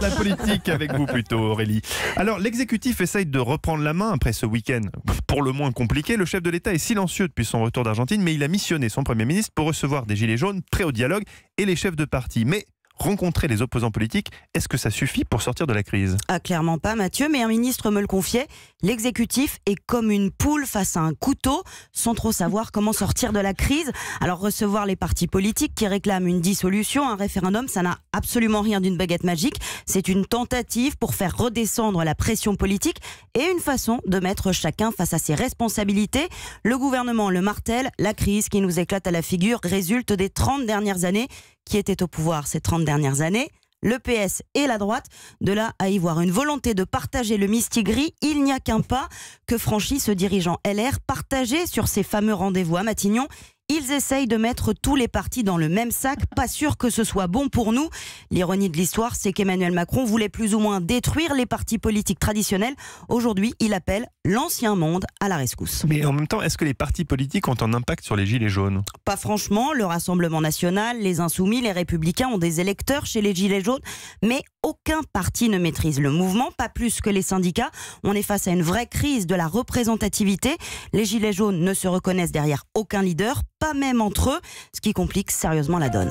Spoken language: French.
La politique avec vous plutôt, Aurélie. Alors, l'exécutif essaye de reprendre la main après ce week-end pour le moins compliqué. Le chef de l'État est silencieux depuis son retour d'Argentine, mais il a missionné son Premier ministre pour recevoir des Gilets jaunes, prêts au dialogue, et les chefs de parti. Mais rencontrer les opposants politiques, est-ce que ça suffit pour sortir de la crise ? Ah, clairement pas, Mathieu, mais un ministre me le confiait. L'exécutif est comme une poule face à un couteau, sans trop savoir comment sortir de la crise. Alors recevoir les partis politiques qui réclament une dissolution, un référendum, ça n'a absolument rien d'une baguette magique. C'est une tentative pour faire redescendre la pression politique et une façon de mettre chacun face à ses responsabilités. Le gouvernement le martèle, la crise qui nous éclate à la figure résulte des 30 dernières années. Qui était au pouvoir ces 30 dernières années ? Le PS et la droite. De là à y voir une volonté de partager le mistigris, il n'y a qu'un pas que franchit ce dirigeant LR partagé sur ces fameux rendez-vous à Matignon. Ils essayent de mettre tous les partis dans le même sac, pas sûr que ce soit bon pour nous. L'ironie de l'histoire, c'est qu'Emmanuel Macron voulait plus ou moins détruire les partis politiques traditionnels. Aujourd'hui, il appelle l'ancien monde à la rescousse. Mais en même temps, est-ce que les partis politiques ont un impact sur les Gilets jaunes ? Pas franchement, le Rassemblement national, les Insoumis, les Républicains ont des électeurs chez les Gilets jaunes, mais aucun parti ne maîtrise le mouvement, pas plus que les syndicats. On est face à une vraie crise de la représentativité. Les Gilets jaunes ne se reconnaissent derrière aucun leader, pas même entre eux, ce qui complique sérieusement la donne.